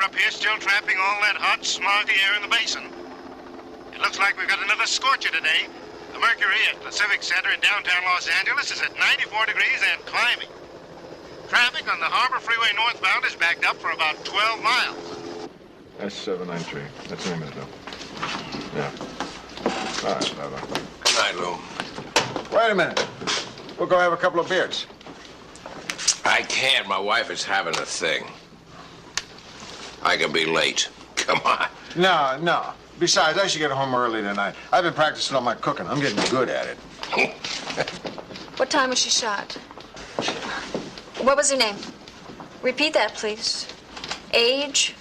up here still trapping all that hot, smoky air in the basin. It looks like we've got another scorcher today. The mercury at Pacific Center in downtown Los Angeles is at 94 degrees and climbing. Traffic on the Harbor Freeway northbound is backed up for about 12 miles. That's 793. That's the name of it, though. Yeah. All right, bye-bye. Good night, Lou. Wait a minute. We'll go have a couple of beers. I can't. My wife is having a thing. I can be late. Come on. No. Besides, I should get home early tonight. I've been practicing on my cooking. I'm getting good at it. What time was she shot? What was her name? Repeat that, please. Age?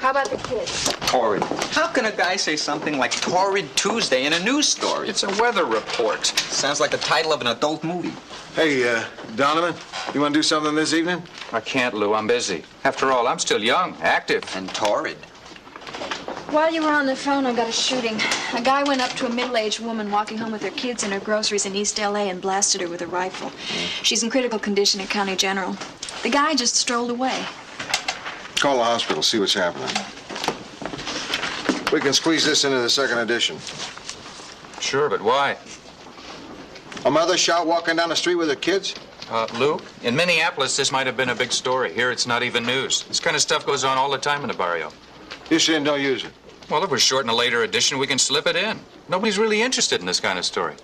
How about the kid? Torrid. How can a guy say something like Torrid Tuesday in a news story? It's a weather report. Sounds like the title of an adult movie. Hey, Donovan, you want to do something this evening? I can't, Lou. I'm busy. After all, I'm still young, active. And torrid. While you were on the phone, I got a shooting. A guy went up to a middle-aged woman walking home with her kids and her groceries in East L.A. and blasted her with a rifle. She's in critical condition at County General. The guy just strolled away. Call the hospital, see what's happening. We can squeeze this into the second edition. Sure, but why? A mother shot walking down the street with her kids? Lou, in Minneapolis, this might have been a big story. Here, it's not even news. This kind of stuff goes on all the time in the Barrio. You saying don't use it? Well, if we're short in a later edition, we can slip it in. Nobody's really interested in this kind of story.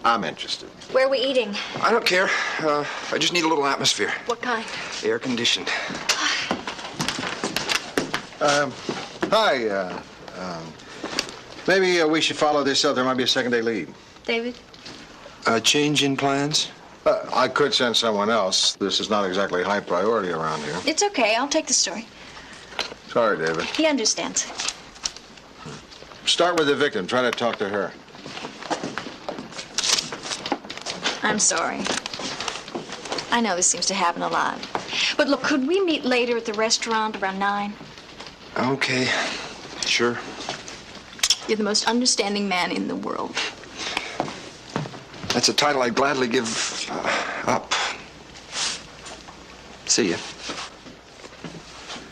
I'm interested. Where are we eating? I don't care. I just need a little atmosphere. What kind? Air conditioned. Hi, maybe we should follow this up. There might be a second-day lead. David? Change in plans? I could send someone else. This is not exactly high priority around here. It's okay. I'll take the story. Sorry, David. He understands. Start with the victim. Try to talk to her. I'm sorry. I know this seems to happen a lot. But look, could we meet later at the restaurant around 9? Okay. Sure. You're the most understanding man in the world. That's a title I'd gladly give up. See ya.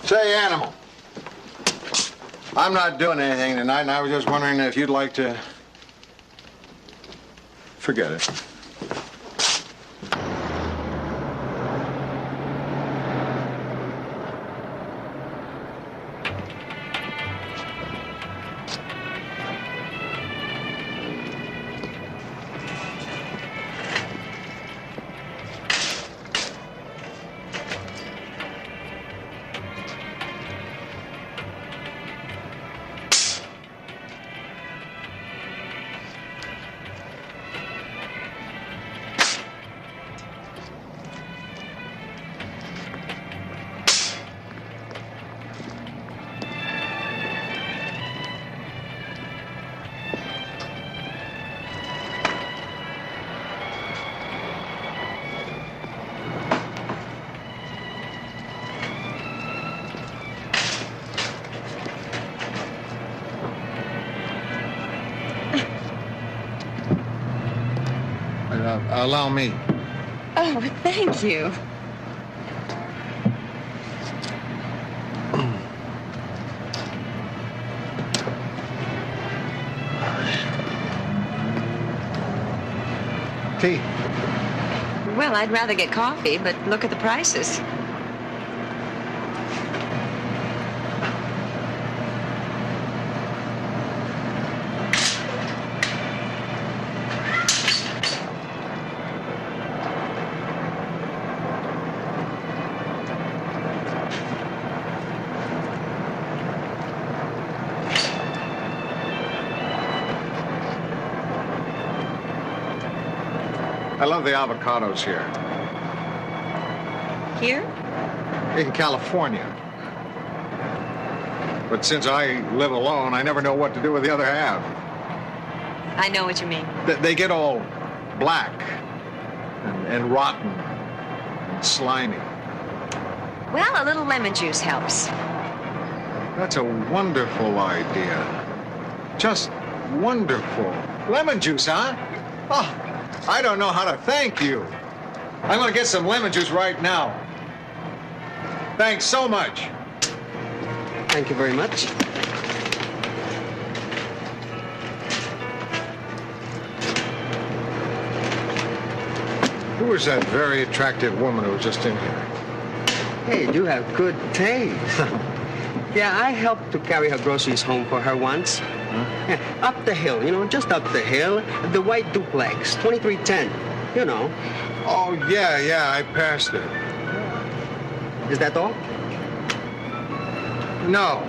Say, Animal. I'm not doing anything tonight, and I was just wondering if you'd like to... Forget it. Allow me. Oh, thank you. Tea. Well, I'd rather get coffee, but look at the prices. I love the avocados here. Here? In California. But since I live alone, I never know what to do with the other half. I know what you mean. They get all black and rotten and slimy. Well, a little lemon juice helps. That's a wonderful idea. Just wonderful. Lemon juice, huh? Oh, I don't know how to thank you. I'm going to get some lemon juice right now. Thanks so much. Thank you very much. Who was that very attractive woman who was just in here? Hey, you have good taste. Yeah, I helped to carry her groceries home for her once. Yeah, up the hill, just up the hill. The white duplex, 2310. You know. Oh, yeah, I passed it. Is that all? No.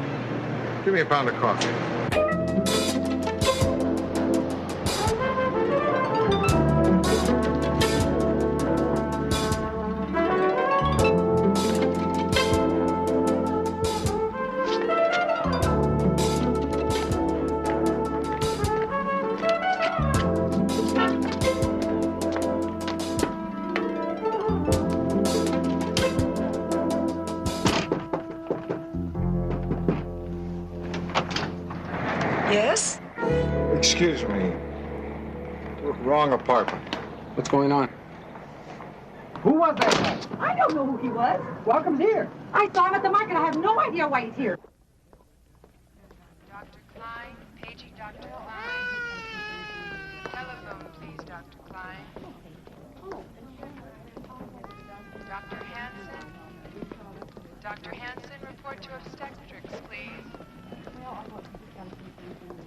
Give me a pound of coffee. Yes? Excuse me. Wrong apartment. What's going on? Who was that guy? I don't know who he was. Welcome's here. I saw him at the market. I have no idea why he's here. Dr. Klein, paging Dr. Klein. Telephone, please, Dr. Klein. Dr. Hansen. Dr. Hansen, report to obstetrics, please.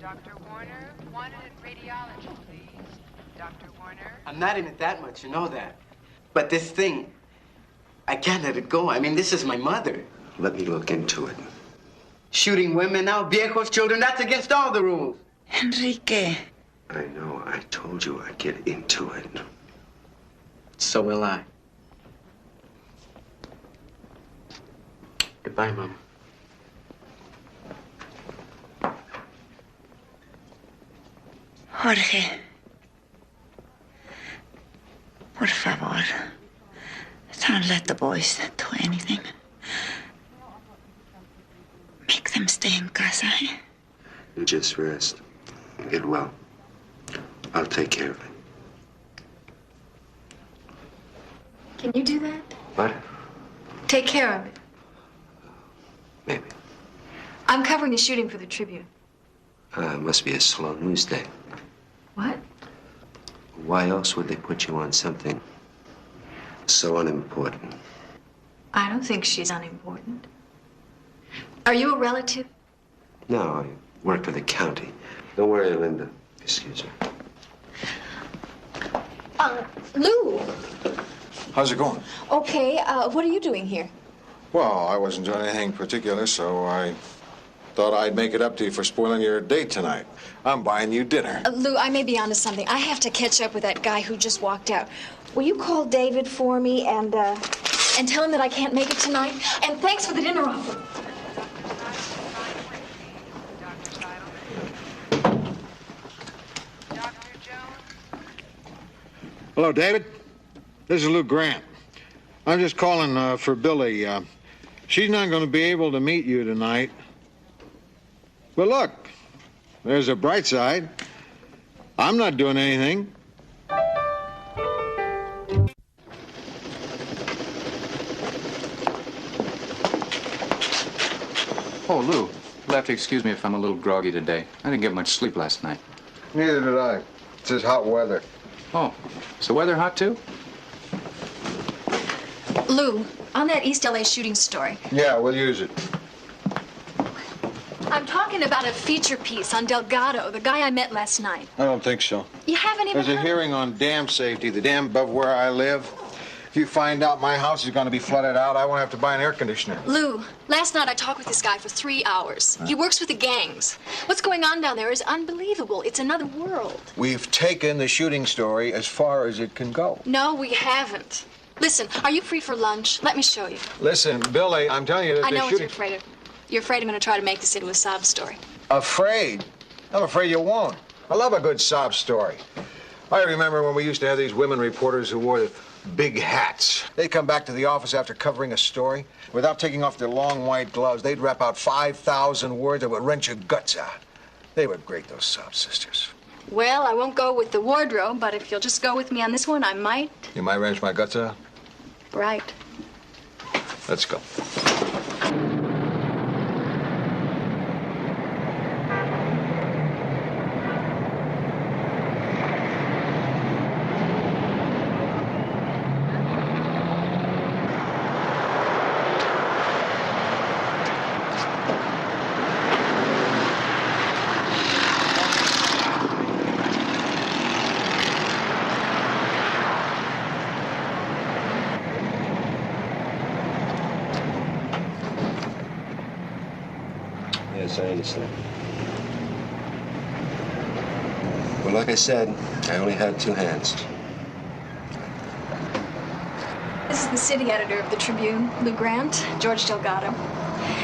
Dr. Warner, wanted in radiology, please. Dr. Warner. I'm not in it that much, you know that. But this thing, I can't let it go. I mean, this is my mother. Let me look into it. Shooting women now, viejos children, that's against all the rules. Enrique. I know. I told you I'd get into it. So will I. Goodbye, Mom. Jorge. Por favor. Don't let the boys do anything. Make them stay in casa, eh? You just rest. Get well. I'll take care of it. Can you do that? What? Take care of it. Maybe. I'm covering the shooting for the Tribune. Must be a slow news day. What? Why else would they put you on something so unimportant? I don't think she's unimportant. Are you a relative? No, I work for the county. Don't worry, Linda. Excuse me. Lou. How's it going? Okay, what are you doing here? Well, I wasn't doing anything particular, so I thought I'd make it up to you for spoiling your date tonight. I'm buying you dinner. Lou, I may be onto something. I have to catch up with that guy who just walked out. Will you call David for me and tell him that I can't make it tonight? And thanks for the dinner offer. Hello, David. This is Lou Grant. I'm just calling for Billie. She's not going to be able to meet you tonight. But look, there's a bright side. I'm not doing anything. Oh, Lou, you'll have to excuse me if I'm a little groggy today. I didn't get much sleep last night. Neither did I. It's this hot weather. Oh, is the weather hot too? Lou, on that East LA shooting story. Yeah, we'll use it. I'm talking about a feature piece on Delgado, the guy I met last night. I don't think so. You haven't even There's a hearing on dam safety, the dam above where I live. If you find out my house is going to be flooded out, I won't have to buy an air conditioner. Lou, last night I talked with this guy for 3 hours. He works with the gangs. What's going on down there is unbelievable. It's another world. We've taken the shooting story as far as it can go. No, we haven't. Listen, are you free for lunch? Let me show you. Listen, Billie, I'm telling you that I know the what shooting... you're afraid of. You're afraid I'm going to try to make this into a sob story. Afraid? I'm afraid you won't. I love a good sob story. I remember when we used to have these women reporters who wore the big hats. They'd come back to the office after covering a story. Without taking off their long white gloves, they'd rap out 5,000 words that would wrench your guts out. They were great, those sob sisters. Well, I won't go with the wardrobe, but if you'll just go with me on this one, I might. You might wrench my guts out? Right. Let's go. Yes, I understand. Well, like I said, I only had 2 hands. This is the city editor of the Tribune, Lou Grant, George Delgado.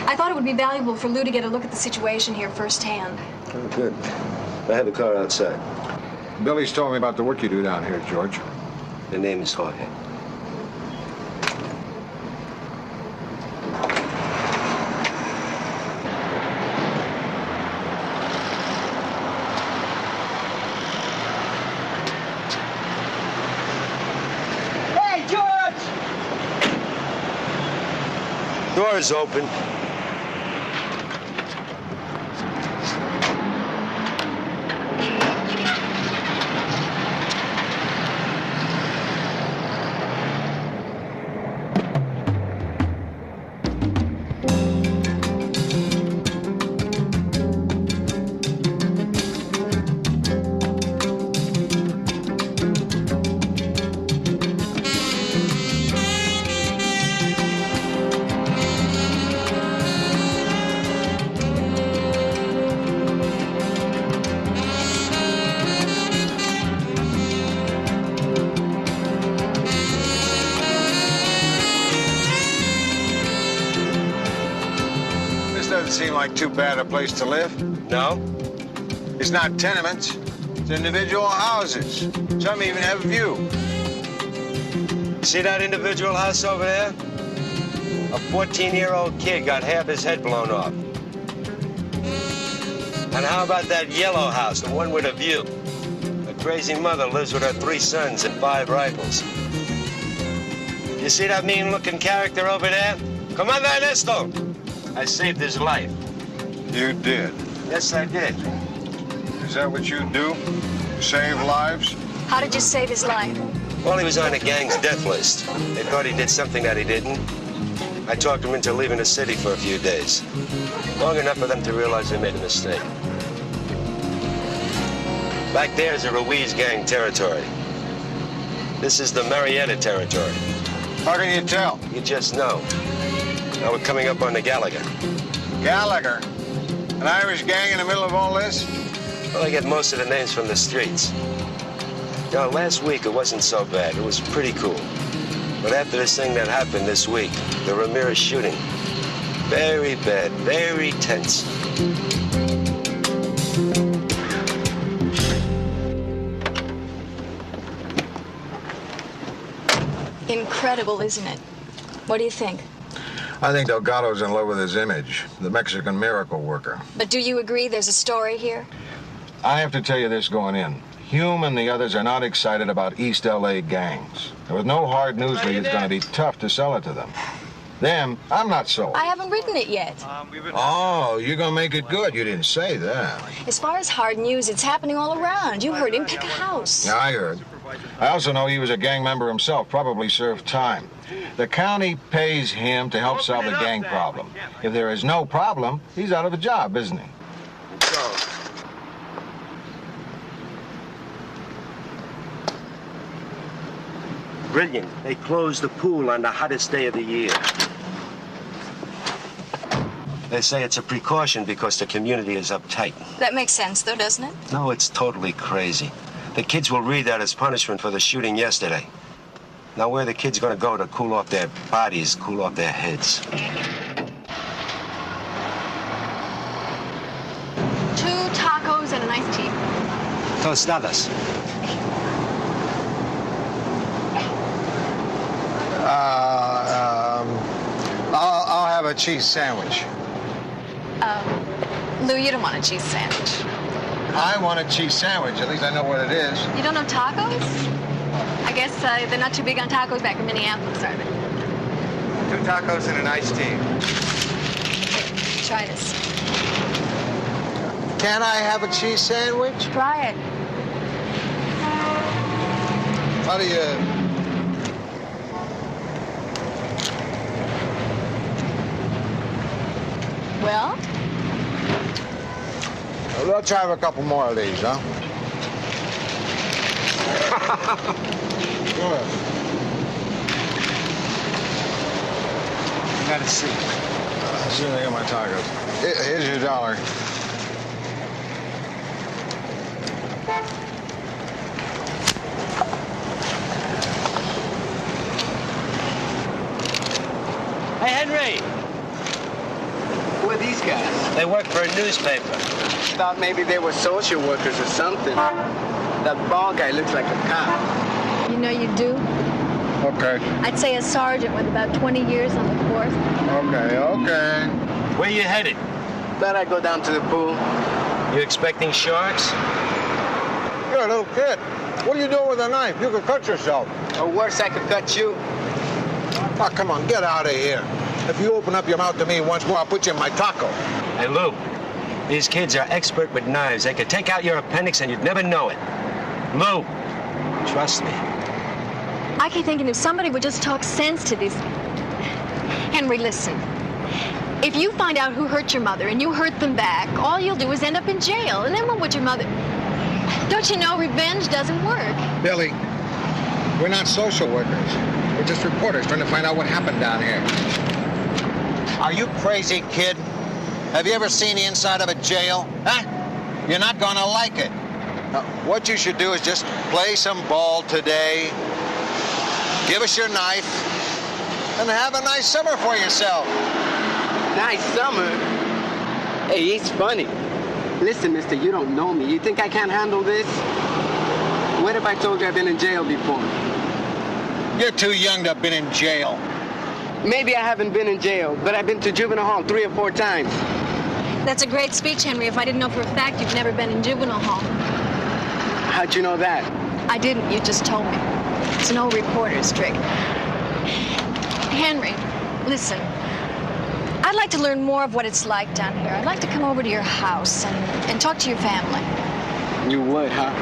I thought it would be valuable for Lou to get a look at the situation here firsthand. Oh, good. I have a car outside. Billie's told me about the work you do down here, George. The name is Jorge. Hey, George! Door is open. Doesn't seem like too bad a place to live. No? It's not tenements. It's individual houses. Some even have a view. See that individual house over there? A 14-year-old kid got half his head blown off. And how about that yellow house, the one with a view? A crazy mother lives with her 3 sons and 5 rifles. You see that mean-looking character over there? Commander Ernesto! I saved his life. You did? Yes, I did. Is that what you do? Save lives? How did you save his life? Well, he was on the gang's death list. They thought he did something that he didn't. I talked him into leaving the city for a few days. Long enough for them to realize they made a mistake. Back there is the Ruiz gang territory. This is the Marietta territory. How can you tell? You just know. Now we're coming up on the Gallagher. Gallagher? An Irish gang in the middle of all this? Well, I get most of the names from the streets. You know, last week it wasn't so bad. It was pretty cool. But after this thing that happened this week, the Ramirez shooting, very bad, very tense. Incredible, isn't it? What do you think? I think Delgado's in love with his image, the Mexican miracle worker. But do you agree there's a story here? I have to tell you this going in. Hume and the others are not excited about East L.A. gangs. And with no hard news lead, it's going to be tough to sell it to them. Them, I'm not sold. I haven't written it yet. Oh, you're going to make it good. You didn't say that. As far as hard news, it's happening all around. You heard him pick a house. Yeah, I heard. I also know he was a gang member himself, probably served time. The county pays him to help solve the gang problem. If there is no problem, he's out of a job, isn't he? Brilliant. They closed the pool on the hottest day of the year. They say it's a precaution because the community is uptight. That makes sense, though, doesn't it? No, it's totally crazy. The kids will read that as punishment for the shooting yesterday. Now, where are the kids going to go to cool off their bodies, cool off their heads? 2 tacos and an iced tea. Tostadas. I'll have a cheese sandwich. Lou, you don't want a cheese sandwich. I want a cheese sandwich. At least I know what it is. You don't know tacos? I guess they're not too big on tacos back in Minneapolis, are they? 2 tacos and an iced tea. Here, try this. Can I have a cheese sandwich? Try it. How do you... Well? Let's have a couple more of these, huh? Good. You gotta see. See anything in my tacos. Here's your dollar. Hey, Henry. Who are these guys? They work for a newspaper. Thought maybe they were social workers or something. That bald guy looks like a cop. You know you do. Okay. I'd say a sergeant with about 20 years on the force. Okay. Where you headed? Thought I'd go down to the pool. You expecting sharks? You're a little kid. What are you doing with a knife? You could cut yourself. Or worse, I could cut you. Oh, come on, get out of here. If you open up your mouth to me once more, I'll put you in my taco. Hey, Lou, these kids are expert with knives. They could take out your appendix and you'd never know it. Lou, trust me. I keep thinking if somebody would just talk sense to these... Henry, listen. If you find out who hurt your mother and you hurt them back, all you'll do is end up in jail. And then what would your mother... Don't you know revenge doesn't work? Billy, we're not social workers. We're just reporters trying to find out what happened down here. Are you crazy, kid? Have you ever seen the inside of a jail? Huh? You're not gonna like it. What you should do is just play some ball today, give us your knife, and have a nice summer for yourself. Nice summer? Hey, he's funny. Listen, mister, you don't know me. You think I can't handle this? What if I told you I've been in jail before? You're too young to have been in jail. Maybe I haven't been in jail, but I've been to juvenile hall 3 or 4 times. That's a great speech, Henry, if I didn't know for a fact you've never been in juvenile hall. How'd you know that? I didn't, you just told me. It's an old reporter's trick. Henry, listen. I'd like to learn more of what it's like down here. I'd like to come over to your house and talk to your family. You would, huh?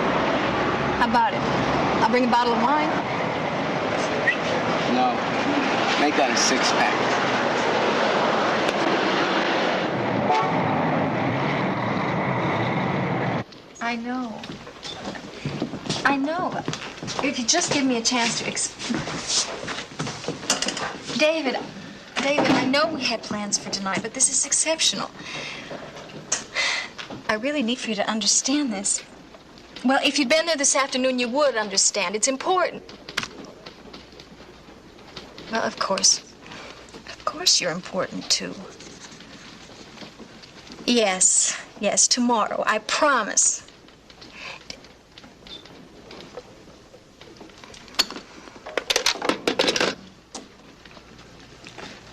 How about it? I'll bring a bottle of wine. No. Make that a 6-pack. I know. If you just give me a chance to David, I know we had plans for tonight, but this is exceptional. I really need for you to understand this. Well, if you'd been there this afternoon, you would understand. It's important. Well, of course. Of course you're important, too. Yes, tomorrow. I promise.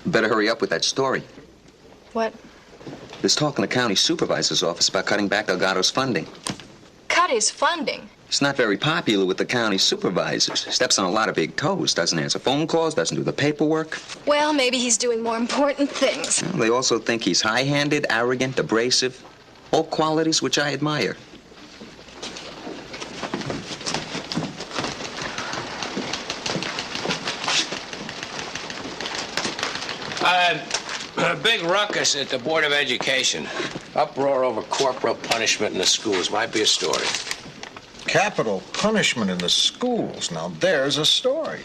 Better hurry up with that story. What? There's talk in the county supervisor's office about cutting back Delgado's funding. Cut his funding? He's not very popular with the county supervisors. Steps on a lot of big toes, doesn't answer phone calls, doesn't do the paperwork. Well, maybe he's doing more important things. Well, they also think he's high-handed, arrogant, abrasive. All qualities which I admire. A big ruckus at the Board of Education. Uproar over corporal punishment in the schools. Might be a story. Capital punishment in the schools. Now, there's a story.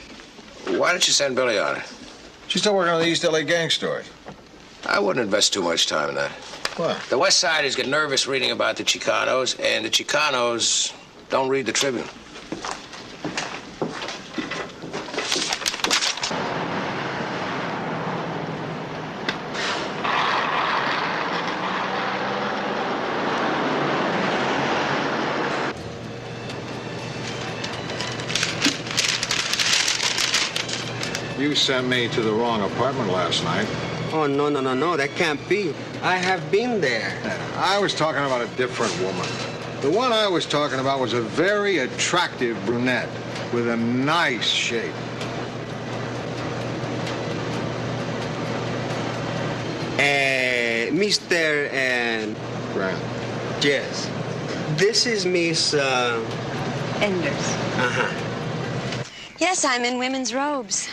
Why don't you send Billie on it? She's still working on the East LA gang story. I wouldn't invest too much time in that. What? The West Siders get nervous reading about the Chicanos, and the Chicanos don't read the Tribune. You sent me to the wrong apartment last night. Oh, no. That can't be. I have been there. I was talking about a different woman. The one I was talking about was a very attractive brunette with a nice shape. Mr. Grant. Yes. This is Miss, Enders. Uh-huh. Yes, I'm in women's robes.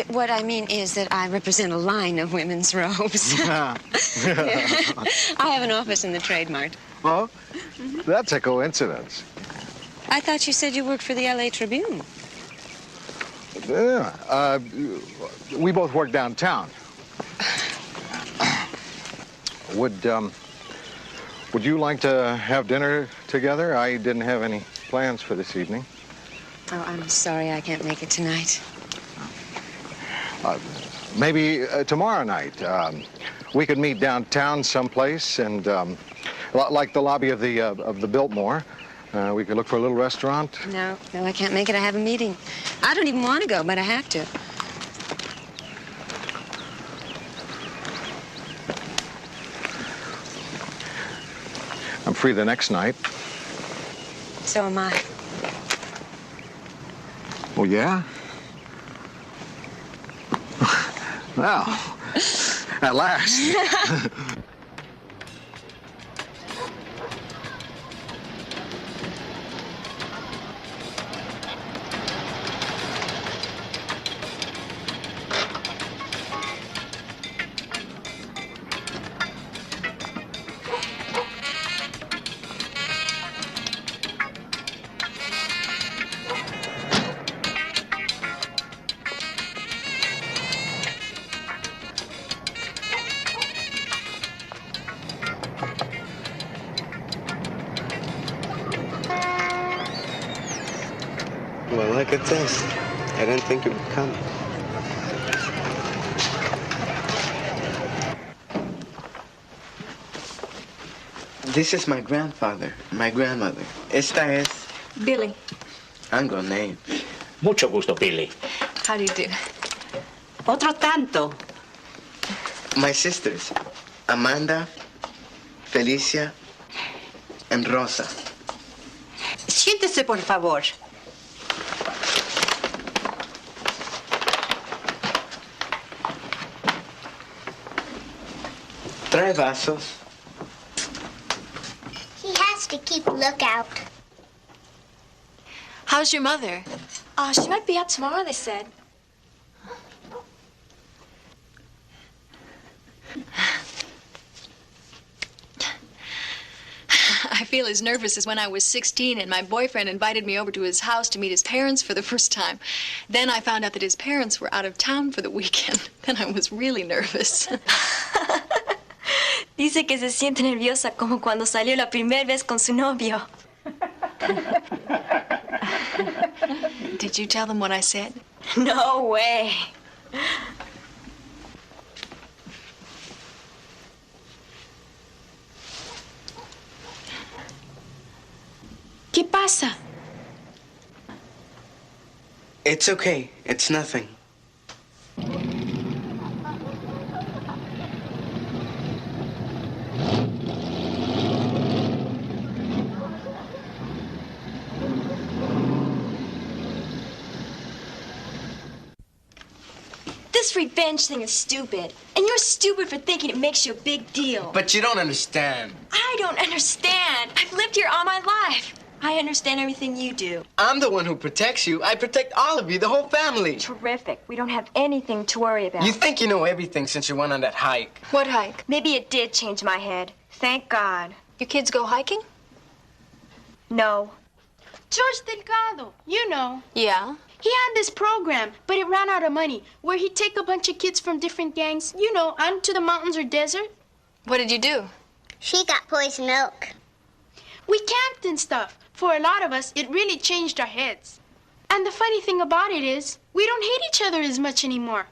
What I mean is that I represent a line of women's robes. I have an office in the Trade Mart. Well, that's a coincidence. I thought you said you worked for the L.A. Tribune. Yeah, we both work downtown. Would you like to have dinner together? I didn't have any plans for this evening. Oh, I'm sorry I can't make it tonight. Maybe tomorrow night. We could meet downtown someplace and, like the lobby of the Biltmore, we could look for a little restaurant. No, I can't make it. I have a meeting. I don't even want to go, but I have to. I'm free the next night. So am I. Oh, yeah? Well, at last. Well, look at this. I didn't think it would come. This is my grandfather, my grandmother. Esta es... Billie. Anglo name. Mucho gusto, Billie. How do you do? Otro tanto. My sisters, Amanda, Felicia, and Rosa. Siéntese, por favor. Trae vasos. He has to keep lookout. How's your mother? She might be up tomorrow, they said. I feel as nervous as when I was 16 and my boyfriend invited me over to his house to meet his parents for the first time. Then I found out that his parents were out of town for the weekend. Then I was really nervous. Dice que se siente nerviosa como cuando salió la primera vez con su novio. Did you tell them what I said? No way. ¿Qué pasa? It's okay. It's nothing. This revenge thing is stupid. And you're stupid for thinking it makes you a big deal. But you don't understand. I don't understand. I've lived here all my life. I understand everything you do. I'm the one who protects you. I protect all of you, the whole family. Terrific. We don't have anything to worry about. You think you know everything since you went on that hike. What hike? Maybe it did change my head. Thank God. Your kids go hiking? No. George Delgado, you know. Yeah? He had this program, but it ran out of money, where he'd take a bunch of kids from different gangs, you know, out into the mountains or desert. What did you do? She got poisoned milk. We camped and stuff. For a lot of us, it really changed our heads. And the funny thing about it is, we don't hate each other as much anymore.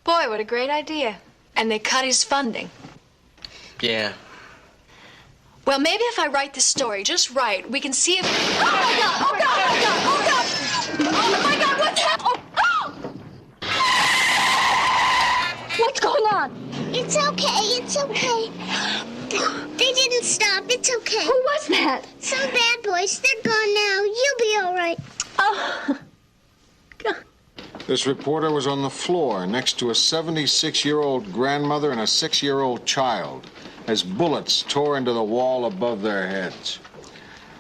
Boy, what a great idea. And they cut his funding. Yeah. Well, maybe if I write this story just right, we can see if... Oh, my God! Oh, God! Oh, God! Oh, God! Oh, my God! What's happening? Oh! What's going on? It's okay. It's okay. They didn't stop. It's okay. Who was that? Some bad boys. They're gone now. You'll be all right. Oh. God. This reporter was on the floor next to a 76-year-old grandmother and a 6-year-old child as bullets tore into the wall above their heads.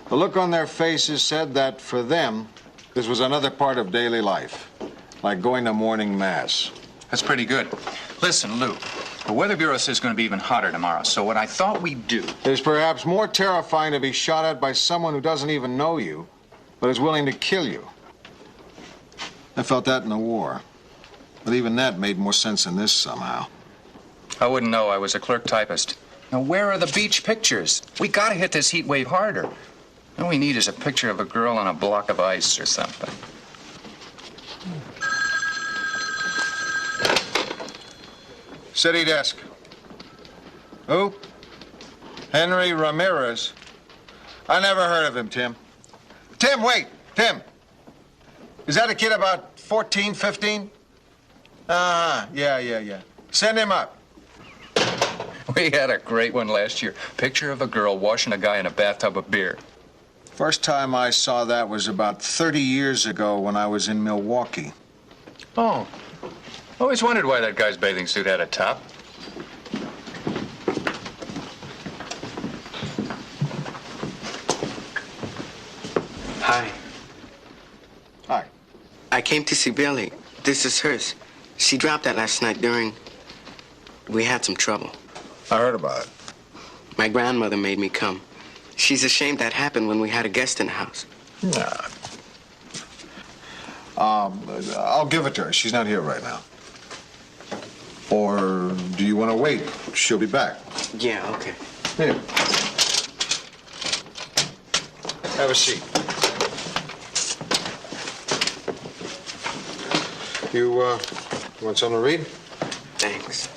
The look on their faces said that for them, this was another part of daily life, like going to morning mass. That's pretty good. Listen, Lou, the Weather Bureau says it's going to be even hotter tomorrow, so what I thought we'd do... It is perhaps more terrifying to be shot at by someone who doesn't even know you, but is willing to kill you. I felt that in the war, but even that made more sense in this somehow. I wouldn't know. I was a clerk typist. Now, where are the beach pictures? We gotta hit this heat wave harder. All we need is a picture of a girl on a block of ice or something. City desk. Who? Henry Ramirez. I never heard of him, Tim. Tim, wait. Tim. Is that a kid about 14, 15? Yeah. Send him up. We had a great one last year. Picture of a girl washing a guy in a bathtub of beer. First time I saw that was about 30 years ago when I was in Milwaukee. Oh. Always wondered why that guy's bathing suit had a top. Hi. Hi. I came to see Billie. This is hers. She dropped that last night during... We had some trouble. I heard about it. My grandmother made me come. She's ashamed that happened when we had a guest in the house. Nah. I'll give it to her. She's not here right now. Or do you want to wait? She'll be back. Yeah, okay. Here. Have a seat. You want something to read? Thanks.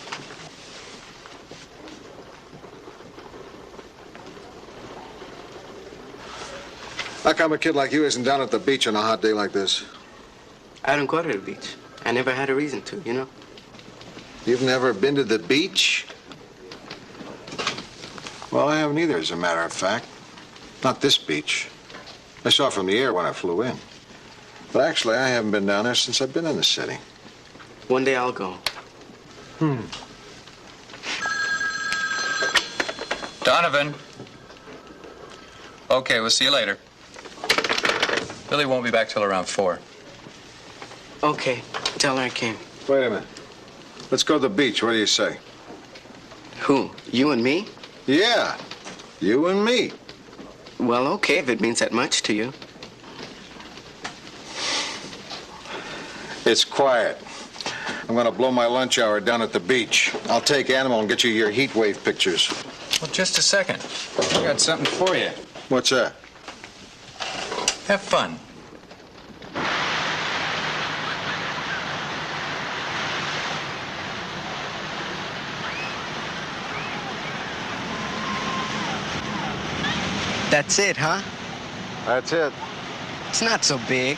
How come a kid like you isn't down at the beach on a hot day like this? I don't go to the beach. I never had a reason to, you know? You've never been to the beach? Well, I haven't either, as a matter of fact. Not this beach. I saw it from the air when I flew in. But actually, I haven't been down there since I've been in the city. One day I'll go. Donovan. Okay, we'll see you later. Billie won't be back till around 4. Okay, tell her I came. Wait a minute. Let's go to the beach. What do you say? Who? You and me? Yeah, you and me. Well, okay, if it means that much to you. It's quiet. I'm gonna blow my lunch hour down at the beach. I'll take Animal and get you your heat wave pictures. Well, just a second. I got something for you. What's that? Have fun. That's it, huh? That's it. It's not so big.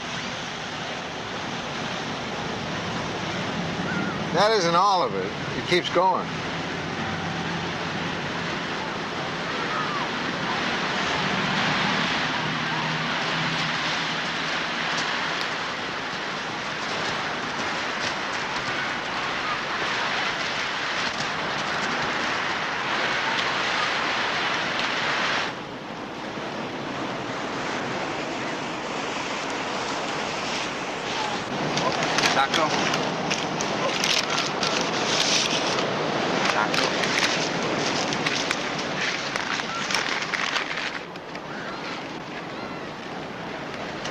That isn't all of it. It keeps going. Taco.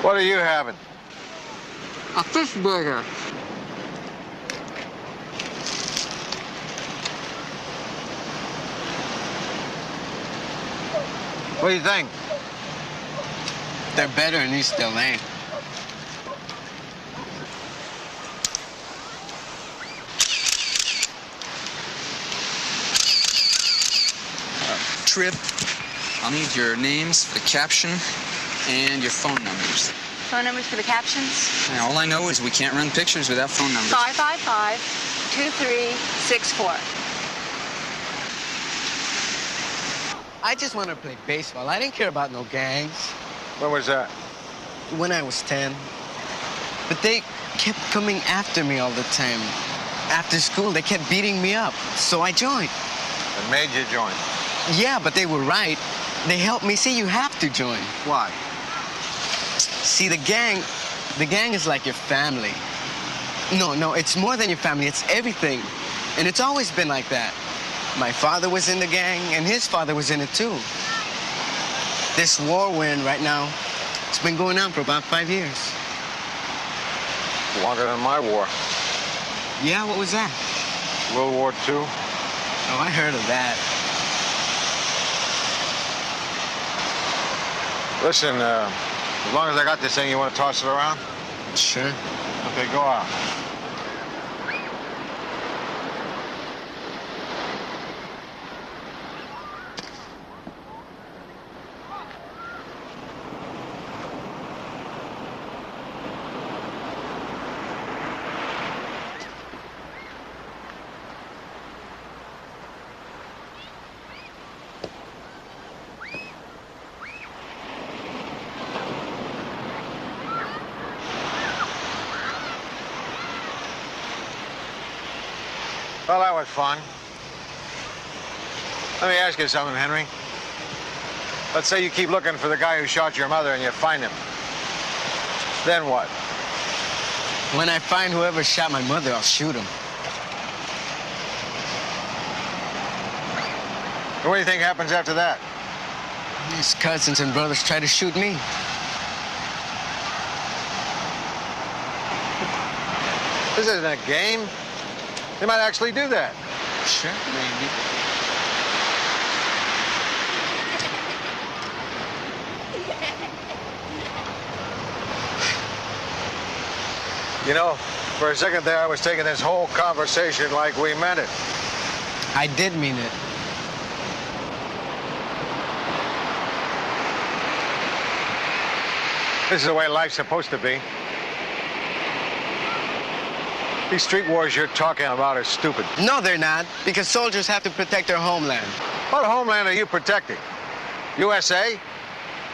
What are you having? A fish burger. What do you think? They're better in East LA. Trip. I'll need your names for the caption and your phone numbers. Phone numbers for the captions? And all I know is we can't run pictures without phone numbers. 555-2364. I just want to play baseball. I didn't care about no gangs. When was that? When I was 10. But they kept coming after me all the time. After school, they kept beating me up. So I joined. It made you join. Yeah, but they were right. They helped me see you have to join. Why? See, the gang is like your family. No, it's more than your family. It's everything. And it's always been like that. My father was in the gang, and his father was in it, too. This war we're in right now, it's been going on for about 5 years. Longer than my war. Yeah, what was that? World War II. Oh, I heard of that. Listen, as long as I got this thing, you want to toss it around? Sure. Okay, go out. Well, that was fun. Let me ask you something, Henry. Let's say you keep looking for the guy who shot your mother and you find him. Then what? When I find whoever shot my mother, I'll shoot him. And what do you think happens after that? His cousins and brothers try to shoot me. This isn't a game. They might actually do that. Sure, maybe. You know, for a second there, I was taking this whole conversation like we meant it. I did mean it. This is the way life's supposed to be. These street wars you're talking about are stupid. No, they're not, because soldiers have to protect their homeland. What homeland are you protecting? USA?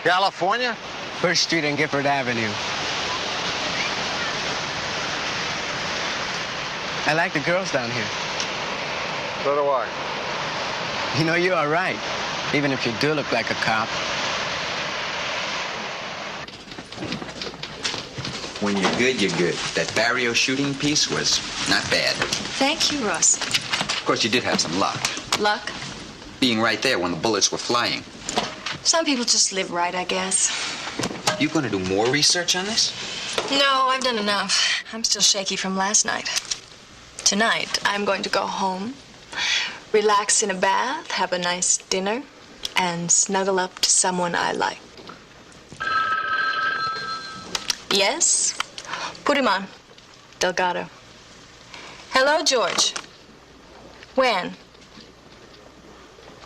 California? First Street and Gifford Avenue. I like the girls down here. So do I. You know, you are right, even if you do look like a cop. When you're good, you're good. That Barrio shooting piece was not bad. Thank you, Russ. Of course, you did have some luck. Luck? Being right there when the bullets were flying. Some people just live right, I guess. You gonna do more research on this? No, I've done enough. I'm still shaky from last night. Tonight, I'm going to go home, relax in a bath, have a nice dinner, and snuggle up to someone I like. Yes? Put him on. Delgado. Hello, George. When?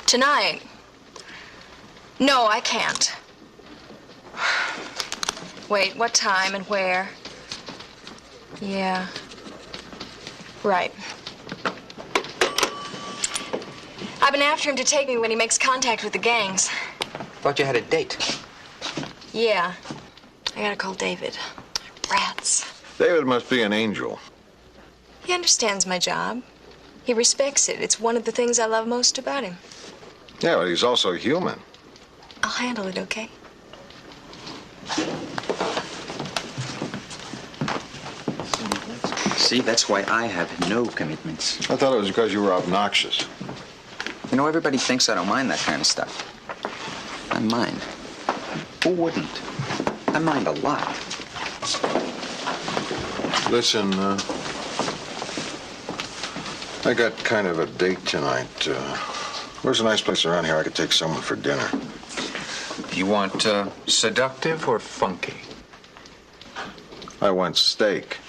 Tonight? No, I can't. Wait, what time and where? Yeah. Right. I've been after him to take me when he makes contact with the gangs. Thought you had a date. Yeah. I gotta call David. Rats. David must be an angel. He understands my job. He respects it. It's one of the things I love most about him. Yeah, but he's also human. I'll handle it, okay? See, that's why I have no commitments. I thought it was because you were obnoxious. You know, everybody thinks I don't mind that kind of stuff. I mind. Who wouldn't? I mind a lot. Listen, I got kind of a date tonight. Where's a nice place around here I could take someone for dinner? You want seductive or funky? I want steak.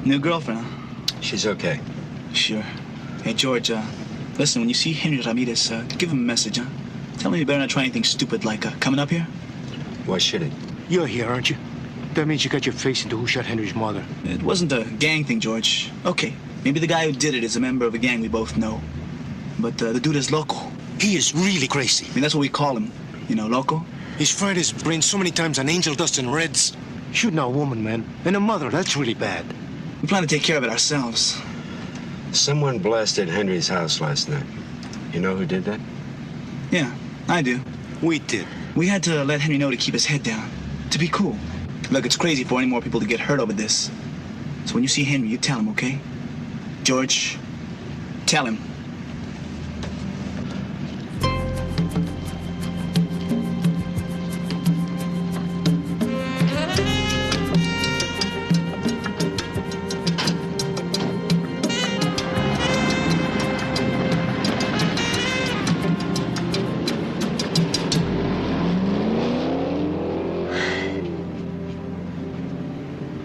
New girlfriend, huh? She's okay. Sure. Hey, George, listen, when you see Henry Ramirez, give him a message, huh? Tell him he better not try anything stupid like coming up here. Why should it? You're here, aren't you? That means you got your face into who shot Henry's mother. It wasn't a gang thing, George. Okay, maybe the guy who did it is a member of a gang we both know. But the dude is loco. He is really crazy. I mean, that's what we call him. You know, loco? He's fried his brain so many times on angel dust and reds. Shooting a woman, man. And a mother, that's really bad. We plan to take care of it ourselves. Someone blasted Henry's house last night. You know who did that? Yeah, I do. We did. We had to let Henry know to keep his head down. To be cool. Look, it's crazy for any more people to get hurt over this. So when you see Henry, you tell him, okay? George, tell him.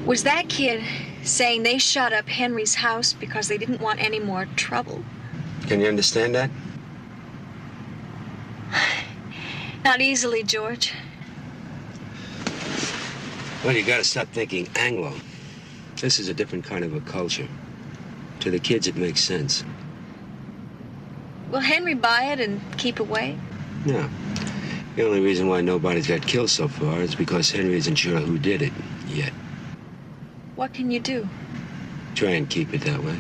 Was that kid saying they shot up Henry's house because they didn't want any more trouble? Can you understand that? Not easily, George. Well, you gotta stop thinking Anglo. This is a different kind of a culture. To the kids, it makes sense. Will Henry buy it and keep away? No. The only reason why nobody's got killed so far is because Henry isn't sure who did it yet. What can you do? Try and keep it that way.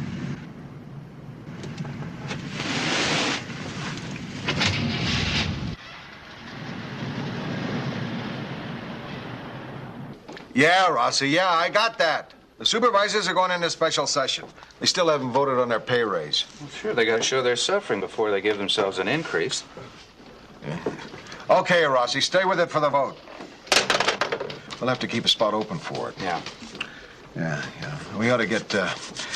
Yeah, Rossi, yeah, I got that. The supervisors are going into special session. They still haven't voted on their pay raise. Well, sure, they got to show they're suffering before they give themselves an increase. Yeah. Okay, Rossi, stay with it for the vote. We'll have to keep a spot open for it. Yeah. Yeah. We ought to get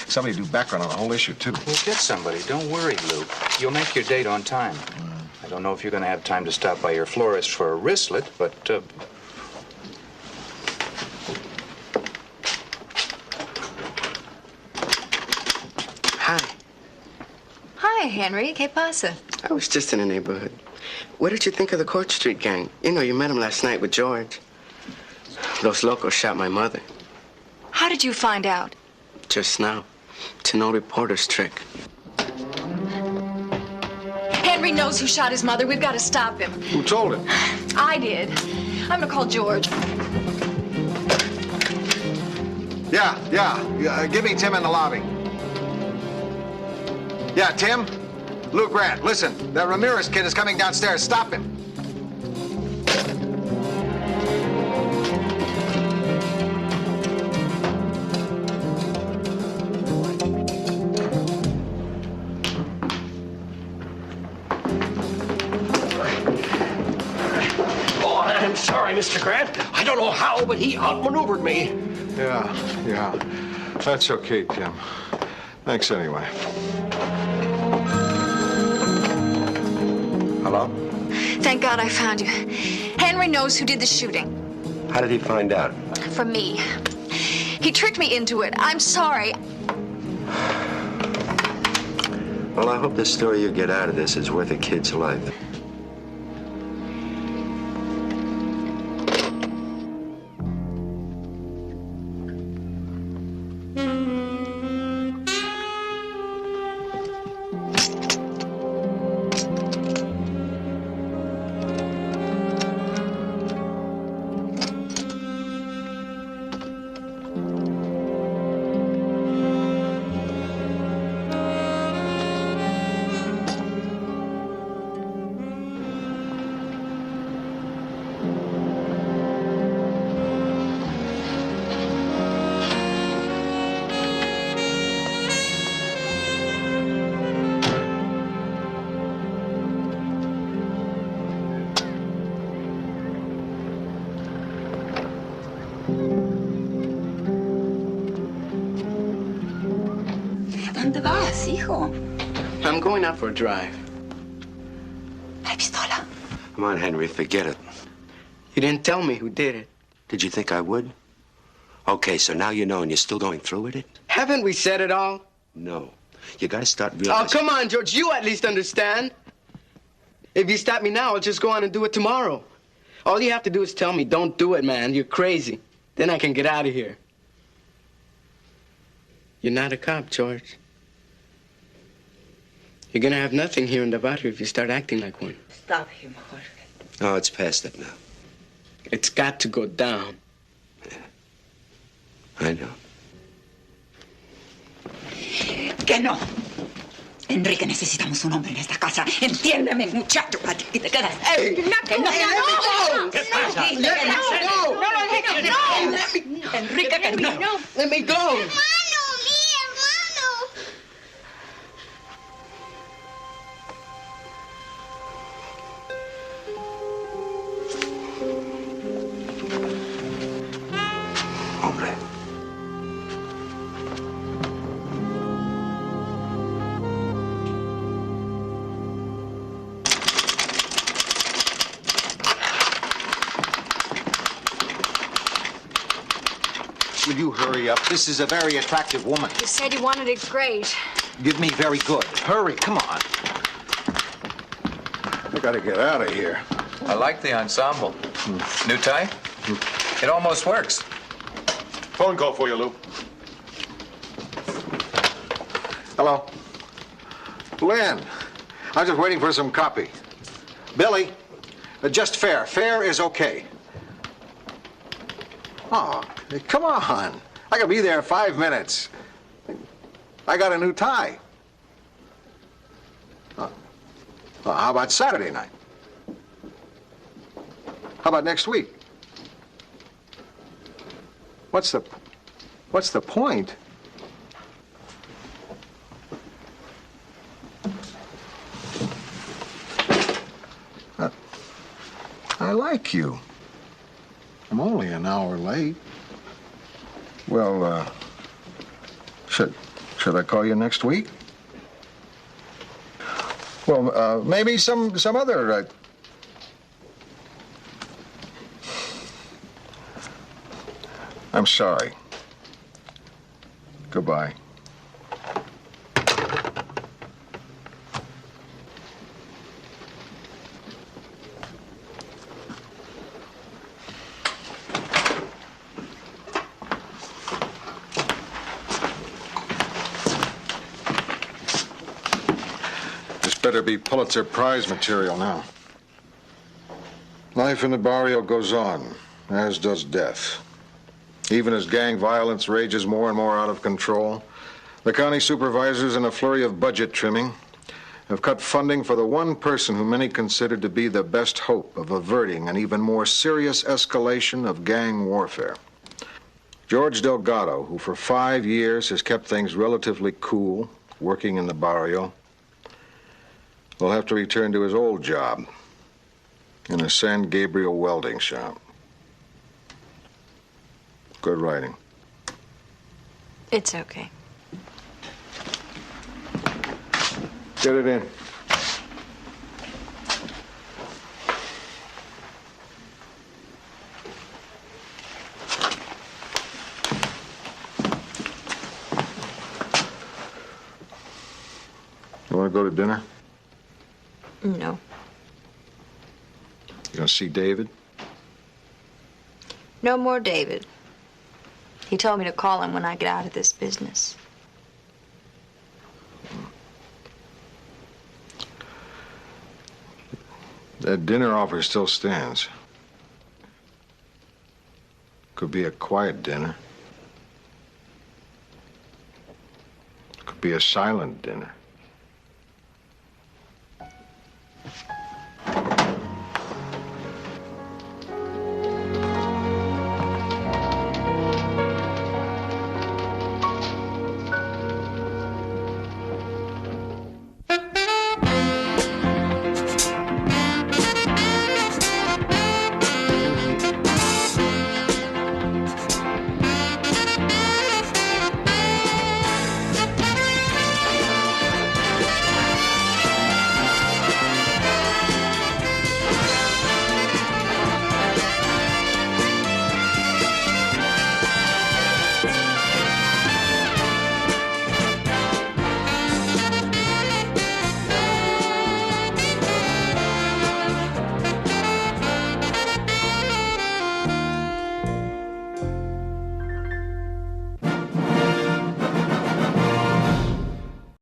somebody to do background on the whole issue, too. We'll get somebody. Don't worry, Luke. You'll make your date on time. I don't know if you're going to have time to stop by your florist for a wristlet, but... Hi. Hi, Henry. ¿Qué pasa? I was just in the neighborhood. What did you think of the Court Street gang? You know, you met them last night with George. Los locos shot my mother. How did you find out? Just now. It's an old reporter's trick. Henry knows who shot his mother. We've got to stop him. Who told him? I did. I'm gonna call George. Yeah. Give me Tim in the lobby. Yeah, Tim? Lou Grant, listen. That Ramirez kid is coming downstairs. Stop him. I'm sorry, Mr. Grant. I don't know how, but he outmaneuvered me. Yeah. That's okay, Tim. Thanks anyway. Hello? Thank God I found you. Henry knows who did the shooting. How did he find out? From me. He tricked me into it. I'm sorry. Well, I hope the story you get out of this is worth a kid's life. ¿Dónde vas, hijo? I'm going out for a drive. La pistola. Come on, Henry, forget it. You didn't tell me who did it. Did you think I would? Okay, so now you know and you're still going through with it? Haven't we said it all? No. You gotta start Oh, realizing... come on, George. You at least understand. If you stop me now, I'll just go on and do it tomorrow. All you have to do is tell me, don't do it, man. You're crazy. Then I can get out of here. You're not a cop, George. You're gonna have nothing here in the Barrio if you start acting like one. Stop him, Jorge. Oh, it's past that now. It's got to go down. I know. Que no. Enrique, necesitamos un hombre en esta casa. Entiéndeme, muchacho. A ti te quedas. Que no. ¿Qué pasa? Enrique, que no. Let me go. Hombre. Will you hurry up? This is a very attractive woman. You said you wanted it great. Give me very good. Hurry, come on. I gotta get out of here. I like the ensemble. New tie? It almost works. Phone call for you, Lou. Hello. Lynn, I'm just waiting for some copy. Billie, just fair. Fair is okay. Oh, come on. I could be there in 5 minutes. I got a new tie. Well, how about Saturday night? How about next week? What's the point? I like you. I'm only an hour late. Well, should I call you next week? Well, maybe some other. I'm sorry. Goodbye. This better be Pulitzer Prize material now. Life in the barrio goes on, as does death. Even as gang violence rages more and more out of control, the county supervisors, in a flurry of budget trimming, have cut funding for the one person who many consider to be the best hope of averting an even more serious escalation of gang warfare. George Delgado, who for 5 years has kept things relatively cool, working in the barrio, will have to return to his old job in a San Gabriel welding shop. Good writing. It's okay. Get it in. You want to go to dinner? No. You gonna see David? No more David. He told me to call him when I get out of this business. That dinner offer still stands. Could be a quiet dinner. Could be a silent dinner.